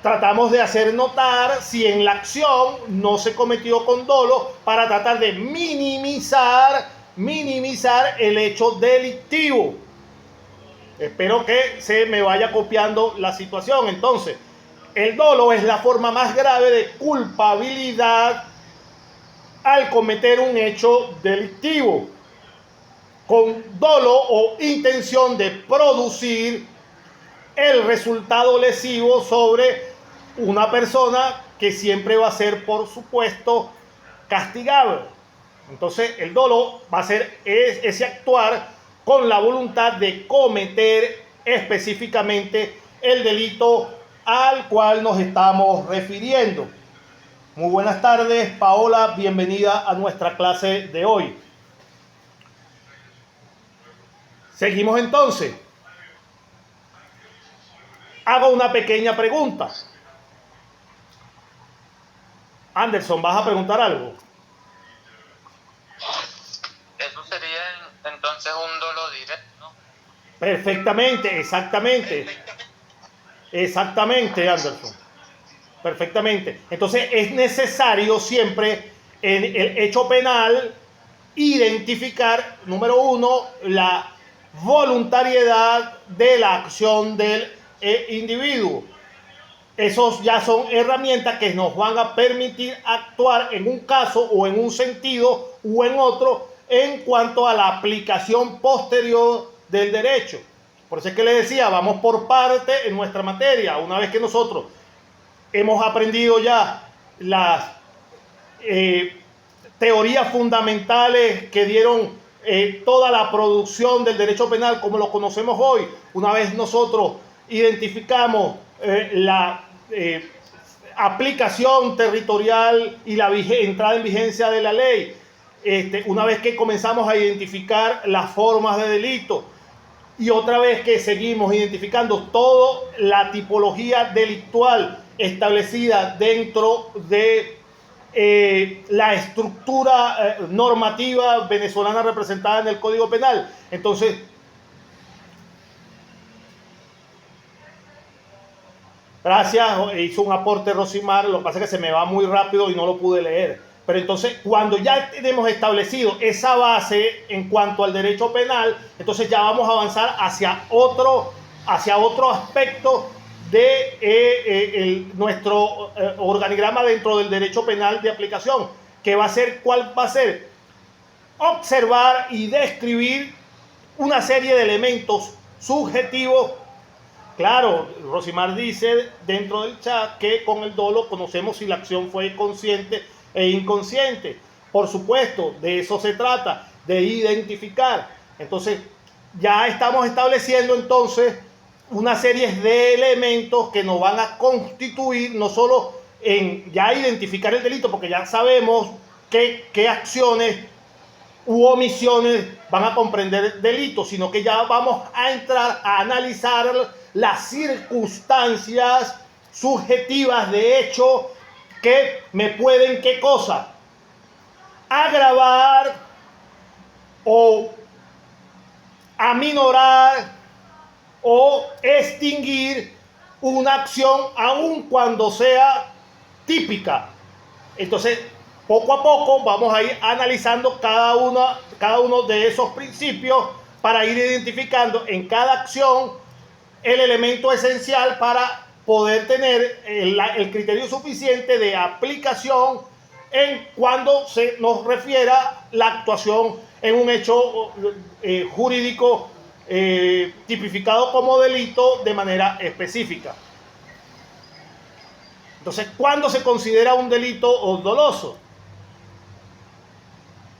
tratamos de hacer notar si en la acción no se cometió con dolo para tratar de minimizar el hecho delictivo. Espero que se me vaya copiando la situación. Entonces, el dolo es la forma más grave de culpabilidad al cometer un hecho delictivo, con dolo o intención de producir el resultado lesivo sobre una persona que siempre va a ser, por supuesto, castigable. Entonces, el dolo va a ser ese actuar con la voluntad de cometer específicamente el delito al cual nos estamos refiriendo. Muy buenas tardes, Paola, bienvenida a nuestra clase de hoy. Seguimos entonces. Hago una pequeña pregunta. Anderson, ¿vas a preguntar algo? Eso sería entonces un dolo directo, ¿no? Perfectamente, exactamente, Anderson. Perfectamente. Entonces es necesario siempre en el hecho penal identificar, número uno, la voluntariedad de la acción del individuo. Esos ya son herramientas que nos van a permitir actuar en un caso o en un sentido o en otro en cuanto a la aplicación posterior del derecho. Por eso es que le decía, vamos por parte en nuestra materia. Una vez que nosotros hemos aprendido ya las teorías fundamentales que dieron toda la producción del derecho penal como lo conocemos hoy, una vez nosotros identificamos la aplicación territorial y la entrada en vigencia de la ley, una vez que comenzamos a identificar las formas de delito, y otra vez que seguimos identificando toda la tipología delictual establecida dentro de la estructura normativa venezolana representada en el Código Penal. Entonces, gracias, hizo un aporte Rosimar, lo que pasa es que se me va muy rápido y no lo pude leer. Pero entonces, cuando ya tenemos establecido esa base en cuanto al derecho penal, entonces ya vamos a avanzar hacia otro aspecto de nuestro organigrama dentro del derecho penal de aplicación, que va a ser, ¿cuál va a ser? Observar y describir una serie de elementos subjetivos. Claro, Rosimar dice dentro del chat que con el dolo conocemos si la acción fue consciente e inconsciente. Por supuesto, de eso se trata, de identificar. Entonces, ya estamos estableciendo entonces una serie de elementos que nos van a constituir no solo en ya identificar el delito, porque ya sabemos qué acciones u omisiones van a comprender delitos, sino que ya vamos a entrar a analizar las circunstancias subjetivas de hecho que me pueden, ¿qué cosa? Agravar o aminorar o extinguir una acción aun cuando sea típica. Entonces, poco a poco vamos a ir analizando cada uno de esos principios para ir identificando en cada acción el elemento esencial para poder tener el criterio suficiente de aplicación en cuando se nos refiera la actuación en un hecho jurídico tipificado como delito de manera específica. Entonces, ¿cuándo se considera un delito doloso?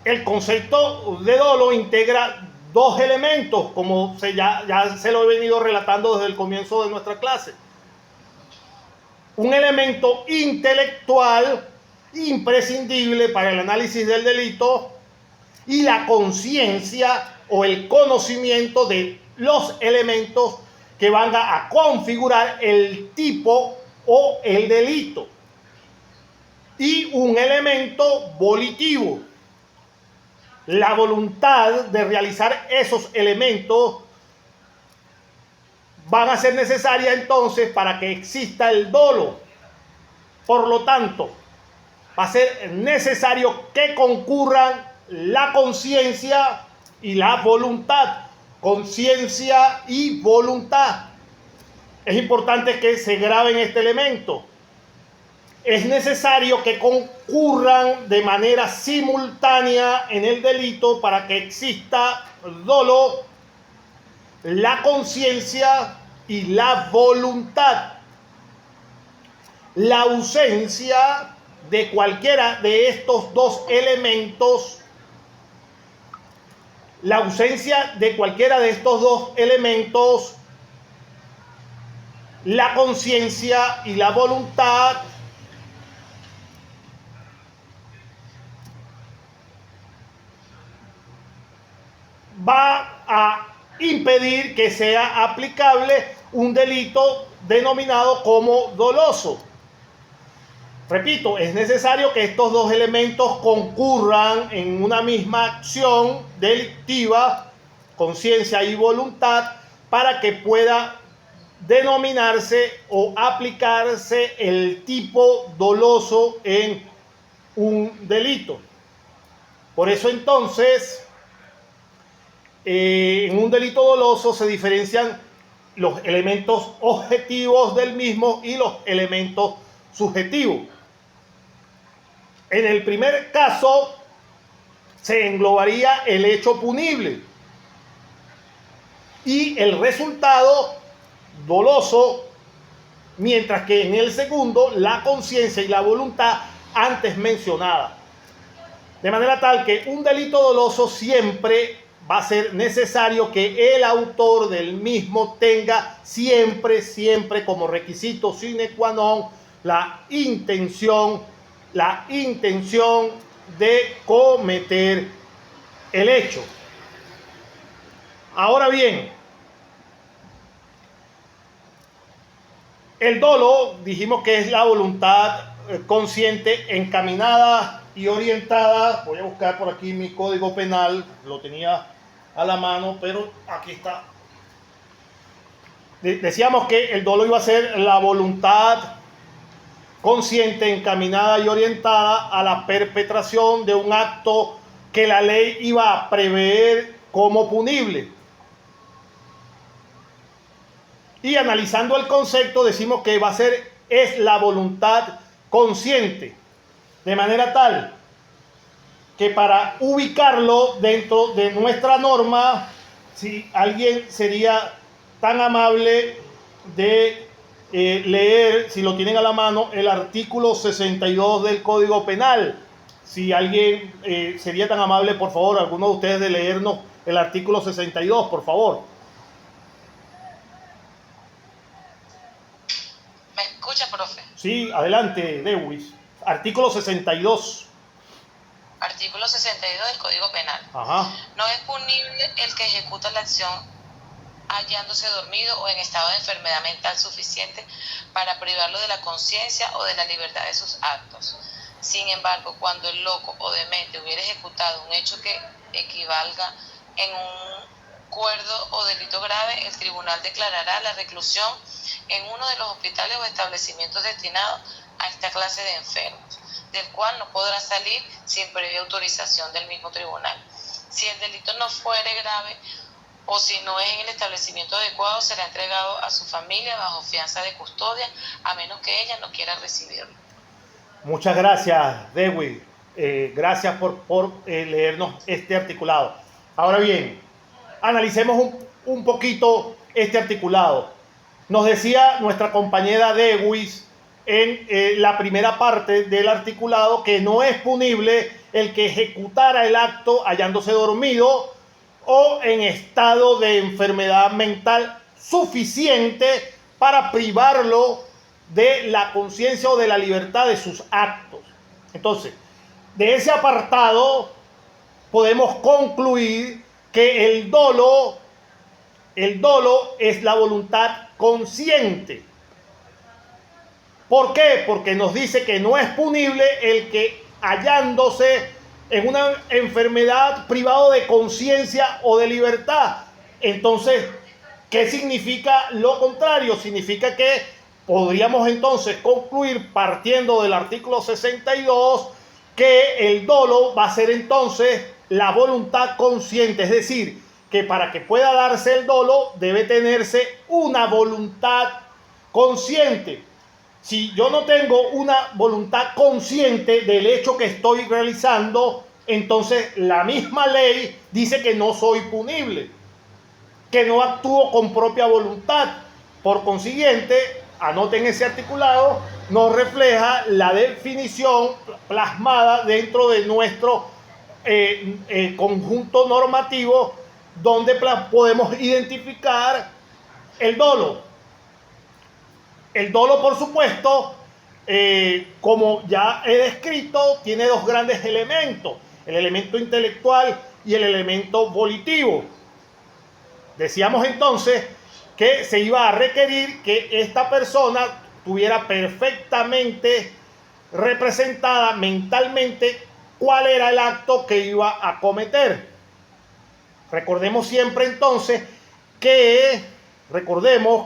El concepto de dolo integra dos elementos, como ya se lo he venido relatando desde el comienzo de nuestra clase. Un elemento intelectual imprescindible para el análisis del delito y la conciencia o el conocimiento de los elementos que van a configurar el tipo o el delito. Y un elemento volitivo, la voluntad de realizar esos elementos van a ser necesarias entonces para que exista el dolo. Por lo tanto, va a ser necesario que concurran la conciencia y la voluntad. Conciencia y voluntad. Es importante que se graben este elemento. Es necesario que concurran de manera simultánea en el delito para que exista dolo, la conciencia y la voluntad. La ausencia de cualquiera de estos dos elementos, la conciencia y la voluntad, va a impedir que sea aplicable un delito denominado como doloso. Repito, es necesario que estos dos elementos concurran en una misma acción delictiva, conciencia y voluntad, para que pueda denominarse o aplicarse el tipo doloso en un delito. Por eso entonces, en un delito doloso se diferencian los elementos objetivos del mismo y los elementos subjetivos. En el primer caso se englobaría el hecho punible y el resultado doloso, mientras que en el segundo la conciencia y la voluntad antes mencionada. De manera tal que un delito doloso siempre va a ser necesario que el autor del mismo tenga siempre como requisito sine qua non la intención de cometer el hecho. Ahora bien, el dolo dijimos que es la voluntad consciente, encaminada y orientada. Voy a buscar por aquí mi código penal, lo tenía a la mano, pero aquí está. Decíamos que el dolo iba a ser la voluntad consciente, encaminada y orientada a la perpetración de un acto que la ley iba a prever como punible. Y analizando el concepto decimos que es la voluntad consciente, de manera tal que para ubicarlo dentro de nuestra norma, si alguien sería tan amable de leer, si lo tienen a la mano, el artículo 62 del Código Penal. Si alguien sería tan amable, por favor, alguno de ustedes de leernos el artículo 62, por favor. ¿Me escucha, profe? Sí, adelante, Dewis. Artículo 62. Artículo 62 del Código Penal. Ajá. No es punible el que ejecuta la acción hallándose dormido o en estado de enfermedad mental suficiente para privarlo de la conciencia o de la libertad de sus actos. Sin embargo, cuando el loco o demente hubiera ejecutado un hecho que equivalga en un cuerdo o delito grave, el tribunal declarará la reclusión en uno de los hospitales o establecimientos destinados a esta clase de enfermos, del cual no podrá salir sin previa autorización del mismo tribunal. Si el delito no fuere grave o si no es en el establecimiento adecuado, será entregado a su familia bajo fianza de custodia, a menos que ella no quiera recibirlo. Muchas gracias, Dewey. Gracias por leernos este articulado. Ahora bien, analicemos un poquito este articulado. Nos decía nuestra compañera Dewey en la primera parte del articulado que no es punible el que ejecutara el acto hallándose dormido o en estado de enfermedad mental suficiente para privarlo de la conciencia o de la libertad de sus actos. Entonces, de ese apartado podemos concluir que el dolo es la voluntad consciente. ¿Por qué? Porque nos dice que no es punible el que hallándose en una enfermedad privado de conciencia o de libertad. Entonces, ¿Qué significa lo contrario? Significa que podríamos entonces concluir, partiendo del artículo 62, que el dolo va a ser entonces la voluntad consciente, es decir, que para que pueda darse el dolo debe tenerse una voluntad consciente. Si yo no tengo una voluntad consciente del hecho que estoy realizando, entonces la misma ley dice que no soy punible, que no actúo con propia voluntad. Por consiguiente, anoten ese articulado, nos refleja la definición plasmada dentro de nuestro conjunto normativo, donde podemos identificar el dolo. El dolo, por supuesto, como ya he descrito, tiene dos grandes elementos: el elemento intelectual y el elemento volitivo. Decíamos entonces que se iba a requerir que esta persona tuviera perfectamente representada mentalmente cuál era el acto que iba a cometer. Recordemos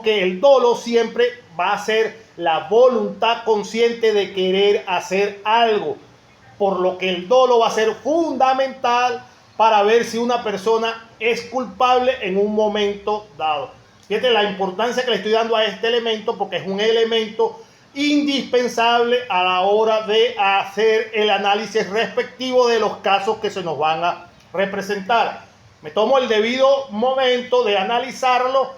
que el dolo siempre va a ser la voluntad consciente de querer hacer algo, por lo que el dolo va a ser fundamental para ver si una persona es culpable en un momento dado. Fíjate la importancia que le estoy dando a este elemento, porque es un elemento indispensable a la hora de hacer el análisis respectivo de los casos que se nos van a representar. Me tomo el debido momento de analizarlo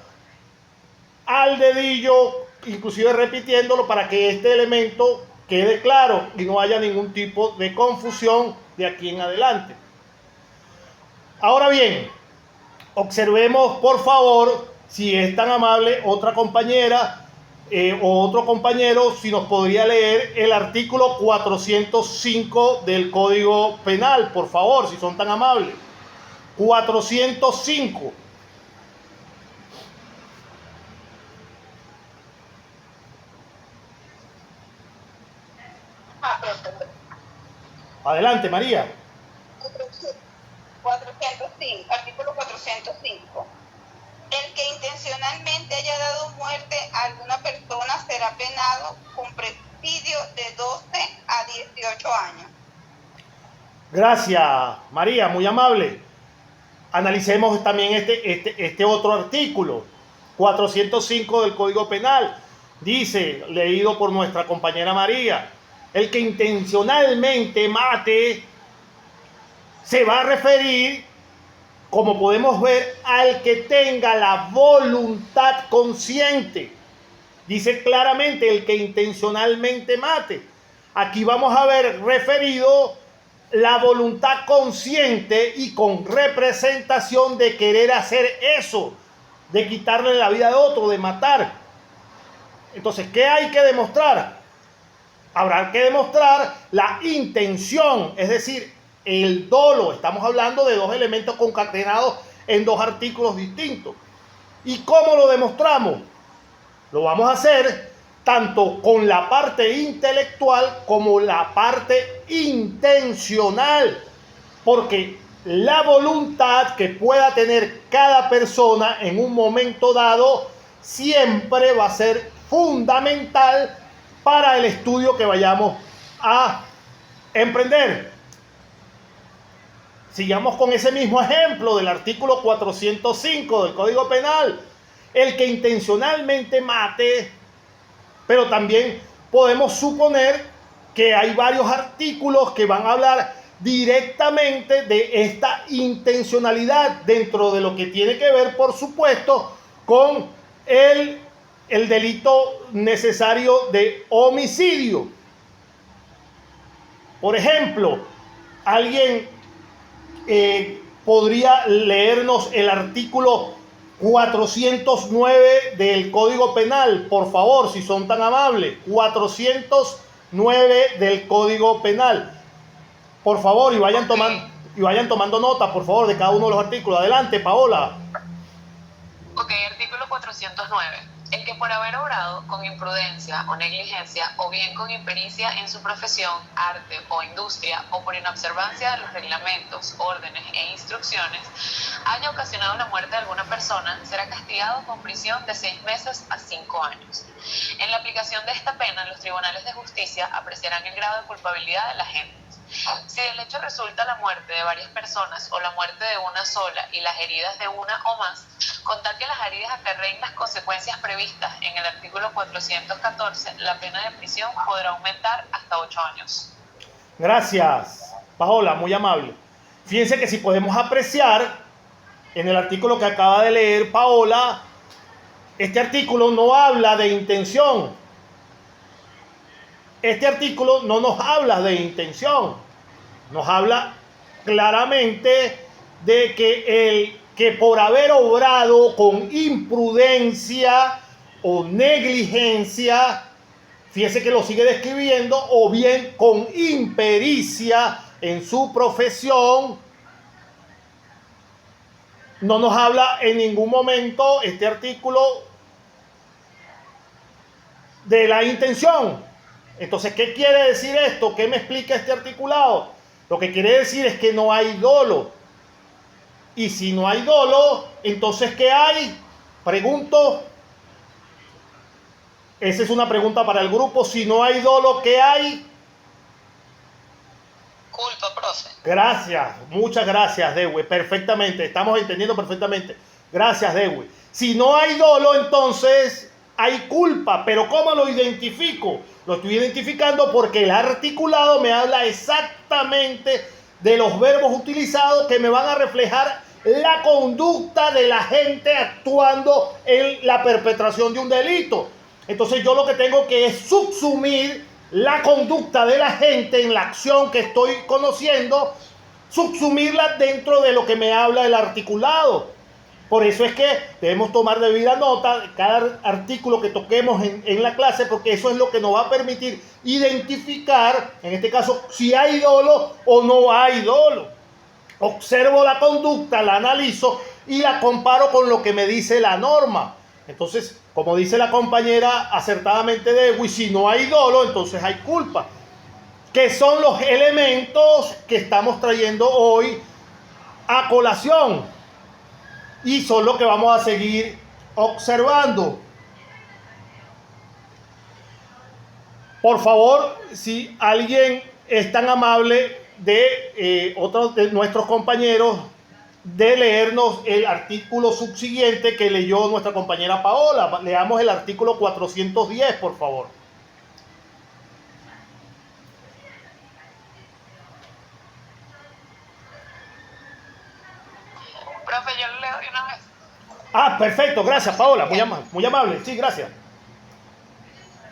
al dedillo, inclusive repitiéndolo, para que este elemento quede claro y no haya ningún tipo de confusión de aquí en adelante. Ahora bien, observemos por favor, si es tan amable, otra compañera o otro compañero, si nos podría leer el artículo 405 del Código Penal, por favor, si son tan amables. 405. Adelante, María. 405, artículo 405. El que intencionalmente haya dado muerte a alguna persona será penado con presidio de 12 a 18 años. Gracias, María, muy amable. Analicemos también este otro artículo, 405 del Código Penal. Dice, leído por nuestra compañera María, el que intencionalmente mate se va a referir, como podemos ver, al que tenga la voluntad consciente. Dice claramente el que intencionalmente mate. Aquí vamos a ver referido la voluntad consciente y con representación de querer hacer eso, de quitarle la vida de otro, de matar. Entonces, ¿qué hay que demostrar? Habrá que demostrar la intención, es decir, el dolo. Estamos hablando de dos elementos concatenados en dos artículos distintos. ¿Y cómo lo demostramos? Lo vamos a hacer tanto con la parte intelectual como la parte intencional, porque la voluntad que pueda tener cada persona en un momento dado siempre va a ser fundamental para el estudio que vayamos a emprender. Sigamos con ese mismo ejemplo del artículo 405 del Código Penal. El que intencionalmente mate, pero también podemos suponer que hay varios artículos que van a hablar directamente de esta intencionalidad dentro de lo que tiene que ver, por supuesto, con el delito necesario de homicidio. Por ejemplo, alguien podría leernos el artículo 409 del Código Penal, por favor, si son tan amables. 409 del Código Penal. Por favor, y vayan tomando nota, por favor, de cada uno de los artículos. Adelante, Paola. Ok, artículo 409. El que por haber obrado con imprudencia o negligencia, o bien con impericia en su profesión, arte o industria, o por inobservancia de los reglamentos, órdenes e instrucciones, haya ocasionado la muerte de alguna persona, será castigado con prisión de 6 meses a 5 años. En la aplicación de esta pena, los tribunales de justicia apreciarán el grado de culpabilidad de la gente. Si del hecho resulta la muerte de varias personas o la muerte de una sola y las heridas de una o más, contar que las heridas acarreen las consecuencias previstas en el artículo 414, la pena de prisión podrá aumentar hasta 8 años. Gracias, Paola, muy amable. Fíjense que si podemos apreciar en el artículo que acaba de leer Paola, este artículo no habla de intención. Este artículo no nos habla de intención, nos habla claramente de que el que por haber obrado con imprudencia o negligencia, fíjese que lo sigue describiendo, o bien con impericia en su profesión, no nos habla en ningún momento este artículo de la intención. Entonces, ¿qué quiere decir esto? ¿Qué me explica este articulado? Lo que quiere decir es que no hay dolo. Y si no hay dolo, entonces ¿qué hay? Pregunto. Esa es una pregunta para el grupo. Si no hay dolo, ¿qué hay? Culpa, profe. Gracias, muchas gracias, Dewe. Perfectamente, estamos entendiendo perfectamente. Gracias, Dewe. Si no hay dolo, entonces hay culpa. Pero ¿cómo lo identifico? Lo estoy identificando porque el articulado me habla exactamente de los verbos utilizados que me van a reflejar la conducta de la gente actuando en la perpetración de un delito. Entonces yo lo que tengo que es subsumir la conducta de la gente en la acción que estoy conociendo, subsumirla dentro de lo que me habla el articulado. Por eso es que debemos tomar debida nota de cada artículo que toquemos en la clase, porque eso es lo que nos va a permitir identificar, en este caso, si hay dolo o no hay dolo. Observo la conducta, la analizo y la comparo con lo que me dice la norma. Entonces, como dice la compañera acertadamente Dewi, si no hay dolo, entonces hay culpa. Que son los elementos que estamos trayendo hoy a colación. Y son lo que vamos a seguir observando. Por favor, si alguien es tan amable de otros de nuestros compañeros de leernos el artículo subsiguiente que leyó nuestra compañera Paola. Leamos el artículo 410, por favor. Profe, yo lo leo de una vez. Ah, perfecto, gracias Paola, muy amable, sí, gracias.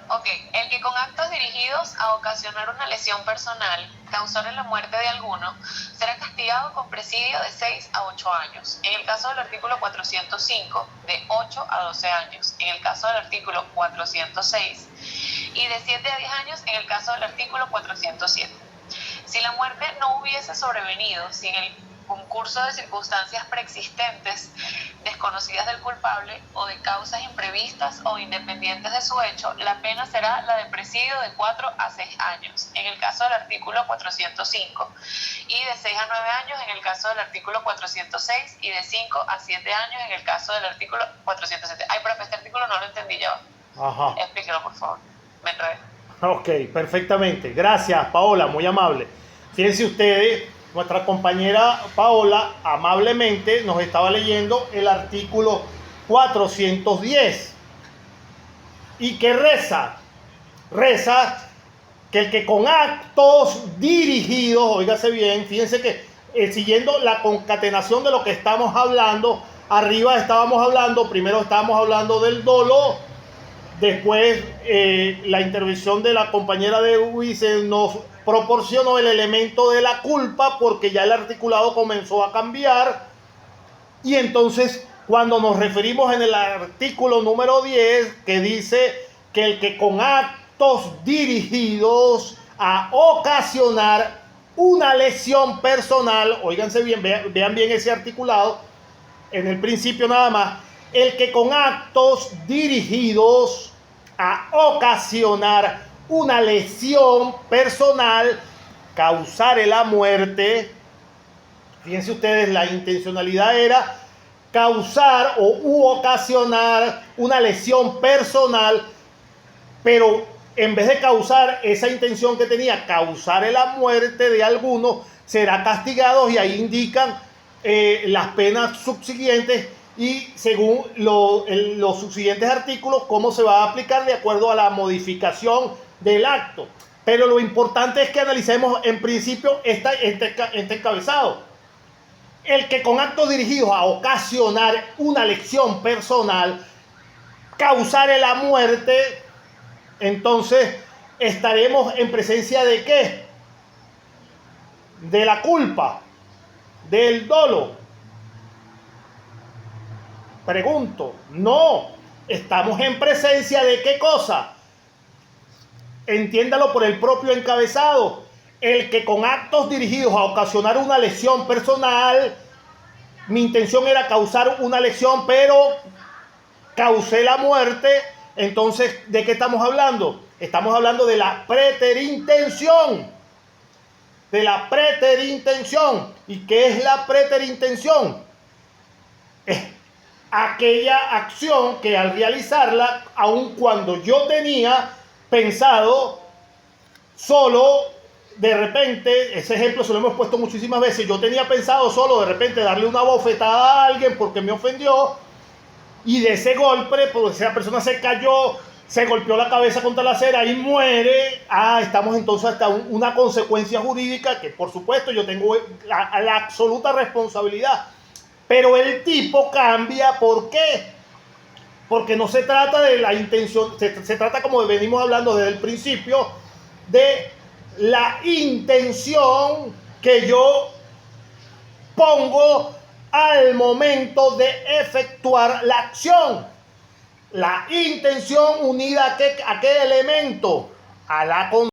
Ok, el que con actos dirigidos a ocasionar una lesión personal causara la muerte de alguno, será castigado con presidio de 6 a 8 años. En el caso del artículo 405, de 8 a 12 años. En el caso del artículo 406, y de 7 a 10 años en el caso del artículo 407. Si la muerte no hubiese sobrevenido sin el concurso de circunstancias preexistentes, desconocidas del culpable o de causas imprevistas o independientes de su hecho, la pena será la de presidio de 4 a 6 años en el caso del artículo 405 y de 6 a 9 años en el caso del artículo 406 y de 5 a 7 años en el caso del artículo 407. Ay, profe, este artículo no lo entendí yo. Ajá. Explíquelo, por favor. Me enredé. Ok, perfectamente. Gracias, Paola, muy amable. Fíjense ustedes, nuestra compañera Paola amablemente nos estaba leyendo el artículo 410. ¿Y qué reza? Reza que el que con actos dirigidos, óigase bien, fíjense que siguiendo la concatenación de lo que estamos hablando, arriba primero estábamos hablando del dolo, después la intervención de la compañera de Ulises nos proporcionó el elemento de la culpa porque ya el articulado comenzó a cambiar. Y entonces cuando nos referimos en el artículo número 10 que dice que el que con actos dirigidos a ocasionar una lesión personal, óiganse bien, vean bien ese articulado, en el principio nada más, el que con actos dirigidos a ocasionar una lesión personal causare la muerte. Fíjense ustedes, la intencionalidad era causar u ocasionar una lesión personal, pero en vez de causar esa intención que tenía, causar la muerte de alguno, será castigado, y ahí indican las penas subsiguientes y según los subsiguientes artículos cómo se va a aplicar de acuerdo a la modificación del acto. Pero lo importante es que analicemos en principio este encabezado. El que con actos dirigidos a ocasionar una lesión personal causare la muerte, entonces estaremos en presencia de ¿qué? De la culpa, del dolo. Pregunto, no, estamos en presencia de ¿qué cosa? Entiéndalo por el propio encabezado. El que con actos dirigidos a ocasionar una lesión personal, mi intención era causar una lesión, pero causé la muerte. Entonces, ¿de qué estamos hablando? Estamos hablando de la preterintención. De la preterintención. ¿Y qué es la preterintención? Es aquella acción que al realizarla, aun cuando yo tenía pensado solo, de repente, ese ejemplo se lo hemos puesto muchísimas veces, yo tenía pensado solo de repente darle una bofetada a alguien porque me ofendió, y de ese golpe, pues esa persona se cayó, se golpeó la cabeza contra la acera y muere. Estamos entonces hasta una consecuencia jurídica que por supuesto yo tengo la absoluta responsabilidad. Pero el tipo cambia, ¿por qué? Porque no se trata de la intención, se trata, como venimos hablando desde el principio, de la intención que yo pongo al momento de efectuar la acción. La intención unida a qué elemento, a la